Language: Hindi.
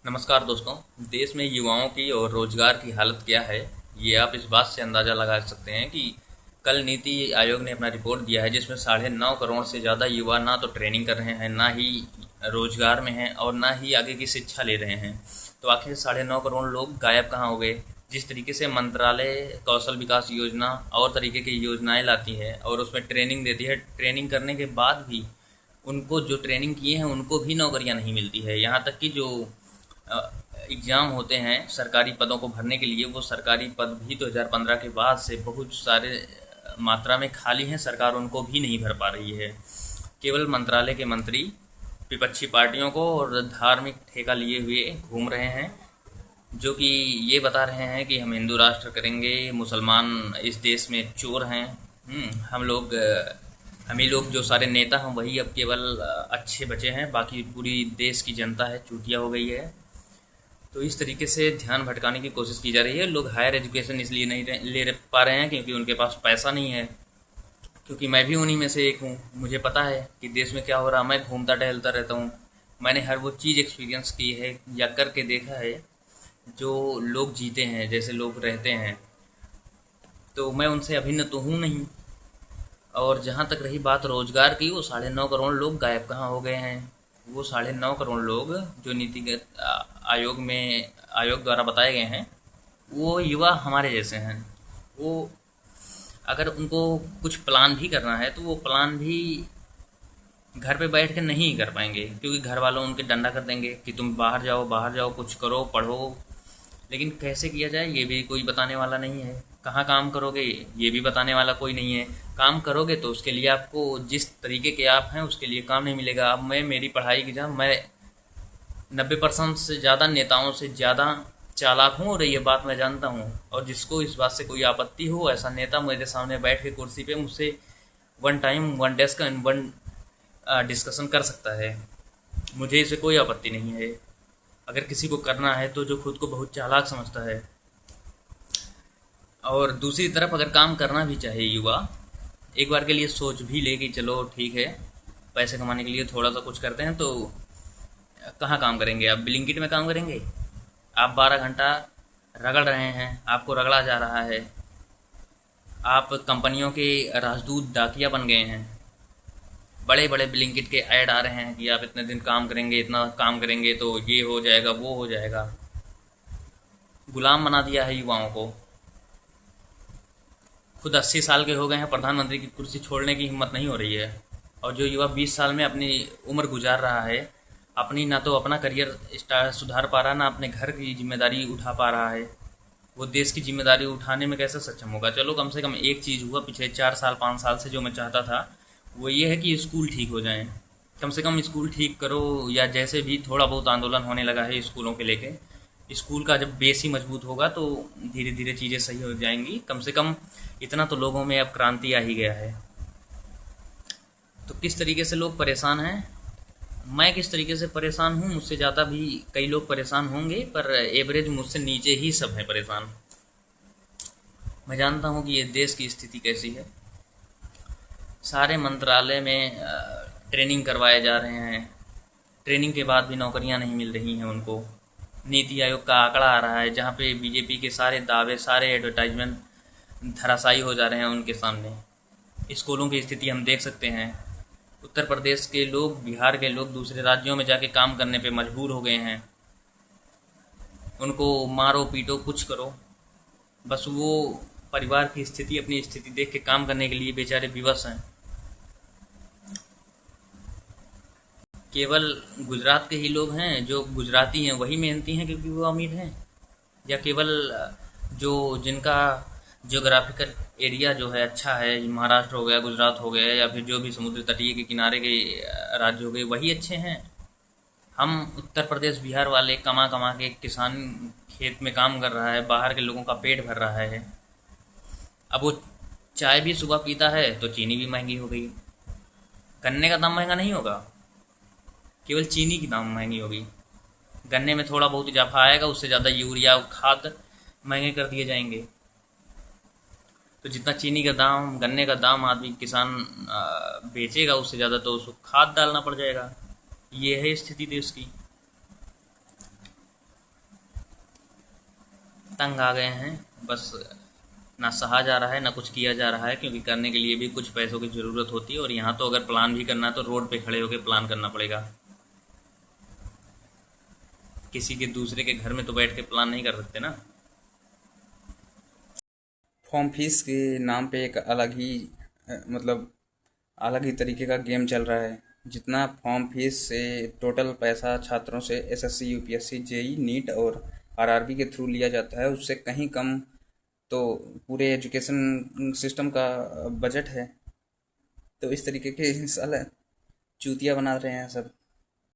नमस्कार दोस्तों। देश में युवाओं की और रोजगार की हालत क्या है, ये आप इस बात से अंदाज़ा लगा सकते हैं कि कल नीति आयोग ने अपना रिपोर्ट दिया है जिसमें 9.5 करोड़ से ज़्यादा युवा ना तो ट्रेनिंग कर रहे हैं, ना ही रोजगार में हैं और ना ही आगे की शिक्षा ले रहे हैं। तो आखिर 9.5 करोड़ लोग गायब कहाँ हो गए। जिस तरीके से मंत्रालय कौशल विकास योजना और तरीके की योजनाएं लाती है और उसमें ट्रेनिंग देती है, ट्रेनिंग करने के बाद भी उनको जो ट्रेनिंग किए हैं उनको भी नौकरियां नहीं मिलती है। यहाँ तक कि जो एग्ज़ाम होते हैं सरकारी पदों को भरने के लिए, वो सरकारी पद भी 2015 के बाद से बहुत सारे मात्रा में खाली हैं, सरकार उनको भी नहीं भर पा रही है। केवल मंत्रालय के मंत्री विपक्षी पार्टियों को और धार्मिक ठेका लिए हुए घूम रहे हैं, जो कि ये बता रहे हैं कि हम हिंदू राष्ट्र करेंगे, मुसलमान इस देश में चोर हैं। हम ही लोग जो सारे नेता हैं वही अब केवल अच्छे बचे हैं, बाकी पूरी देश की जनता है चूतिया हो गई है। तो इस तरीके से ध्यान भटकाने की कोशिश की जा रही है। लोग हायर एजुकेशन इसलिए नहीं ले पा रहे हैं क्योंकि उनके पास पैसा नहीं है। क्योंकि मैं भी उन्हीं में से एक हूँ, मुझे पता है कि देश में क्या हो रहा है। मैं घूमता टहलता रहता हूँ, मैंने हर वो चीज़ एक्सपीरियंस की है या करके देखा है जो लोग जीते हैं, जैसे लोग रहते हैं। तो मैं उनसे अभिन्न तो हूँ नहीं। और जहाँ तक रही बात रोजगार की, वो 9.5 करोड़ लोग गायब कहाँ हो गए हैं। वो 9.5 करोड़ लोग जो नीतिगत आयोग द्वारा बताए गए हैं, वो युवा हमारे जैसे हैं। वो अगर उनको कुछ प्लान भी करना है तो वो प्लान भी घर पे बैठ के नहीं कर पाएंगे, क्योंकि घर वालों उनके डंडा कर देंगे कि तुम बाहर जाओ, कुछ करो, पढ़ो। लेकिन कैसे किया जाए ये भी कोई बताने वाला नहीं है। कहाँ काम करोगे ये भी बताने वाला कोई नहीं है। काम करोगे तो उसके लिए आपको जिस तरीके के आप हैं उसके लिए काम नहीं मिलेगा। अब मेरी पढ़ाई की जहाँ मैं 90% से ज़्यादा नेताओं से ज़्यादा चालाक हूँ और ये बात मैं जानता हूँ। और जिसको इस बात से कोई आपत्ति हो, ऐसा नेता मेरे सामने बैठ के कुर्सी पे मुझसे one time one desk and one discussion कर सकता है। मुझे इसे कोई आपत्ति नहीं है। अगर किसी को करना है तो जो खुद को बहुत चालाक समझता है। और दूसरी तरफ अगर काम करना भी चाहे युवा, एक बार के लिए सोच भी ले कि चलो ठीक है, पैसे कमाने के लिए थोड़ा सा कुछ करते हैं, तो कहाँ काम करेंगे। आप ब्लिंकिट में काम करेंगे। आप 12 घंटा रगड़ रहे हैं, आपको रगड़ा जा रहा है। आप कंपनियों के राजदूत डाकिया बन गए हैं। बड़े बड़े ब्लिंकिट के ऐड आ रहे हैं कि आप इतने दिन काम करेंगे, इतना काम करेंगे तो ये हो जाएगा, वो हो जाएगा। गुलाम बना दिया है युवाओं को। खुद 80 साल के हो गए हैं, प्रधानमंत्री की कुर्सी छोड़ने की हिम्मत नहीं हो रही है। और जो युवा 20 साल में अपनी उम्र गुजार रहा है, अपनी ना तो अपना करियर सुधार पा रहा, ना अपने घर की जिम्मेदारी उठा पा रहा है, वो देश की जिम्मेदारी उठाने में कैसे सक्षम होगा। चलो कम से कम एक चीज़ हुआ पिछले 4 साल 5 साल से, जो मैं चाहता था वो ये है कि स्कूल ठीक हो जाएं। कम से कम स्कूल ठीक करो, या जैसे भी थोड़ा बहुत आंदोलन होने लगा है स्कूलों के लेके। स्कूल का जब बेस ही मजबूत होगा तो धीरे धीरे चीज़ें सही हो जाएंगी। कम से कम इतना तो लोगों में अब क्रांति आ ही गया है। तो किस तरीके से लोग परेशान हैं, मैं किस तरीके से परेशान हूँ, मुझसे ज़्यादा भी कई लोग परेशान होंगे, पर एवरेज मुझसे नीचे ही सब हैं परेशान। मैं जानता हूँ कि ये देश की स्थिति कैसी है। सारे मंत्रालय में ट्रेनिंग करवाए जा रहे हैं, ट्रेनिंग के बाद भी नौकरियां नहीं मिल रही हैं उनको। नीति आयोग का आंकड़ा आ रहा है जहाँ पे बीजेपी के सारे दावे, सारे एडवर्टाइजमेंट धराशायी हो जा रहे हैं उनके सामने। स्कूलों की स्थिति हम देख सकते हैं। उत्तर प्रदेश के लोग, बिहार के लोग दूसरे राज्यों में जाके काम करने पे मजबूर हो गए हैं। उनको मारो पीटो कुछ करो, बस वो परिवार की स्थिति, अपनी स्थिति देख के काम करने के लिए बेचारे विवश हैं। केवल गुजरात के ही लोग हैं जो गुजराती हैं वही मेहनती हैं क्योंकि वो अमीर हैं, या केवल जो जिनका जियोग्राफिकल एरिया जो है अच्छा है, महाराष्ट्र हो गया, गुजरात हो गया, या फिर जो भी समुद्र तटीय के किनारे के राज्य हो गए, वही अच्छे हैं। हम उत्तर प्रदेश बिहार वाले कमा कमा के, किसान खेत में काम कर रहा है, बाहर के लोगों का पेट भर रहा है। अब वो चाय भी सुबह पीता है तो चीनी भी महंगी हो गई। गन्ने का दाम महंगा नहीं होगा, केवल चीनी की दाम महंगी होगी। गन्ने में थोड़ा बहुत इजाफा आएगा, उससे ज़्यादा यूरिया खाद महंगे कर दिए जाएंगे। तो जितना चीनी का दाम, गन्ने का दाम आदमी किसान बेचेगा, उससे ज़्यादा तो उसको खाद डालना पड़ जाएगा। ये है स्थिति देश की। तंग आ गए हैं। बस ना सहा जा रहा है ना कुछ किया जा रहा है, क्योंकि करने के लिए भी कुछ पैसों की ज़रूरत होती है, और यहाँ तो अगर प्लान भी करना है तो रोड पे खड़े होकर प्लान करना पड़ेगा। किसी के दूसरे के घर में तो बैठ के प्लान नहीं कर सकते ना। फॉर्म फीस के नाम पे एक अलग ही मतलब अलग ही तरीके का गेम चल रहा है। जितना फॉर्म फीस से टोटल पैसा छात्रों से एसएससी यूपीएससी जेई नीट और आरआरबी के थ्रू लिया जाता है, उससे कहीं कम तो पूरे एजुकेशन सिस्टम का बजट है। तो इस तरीके के साला चूतिया बना रहे हैं सब।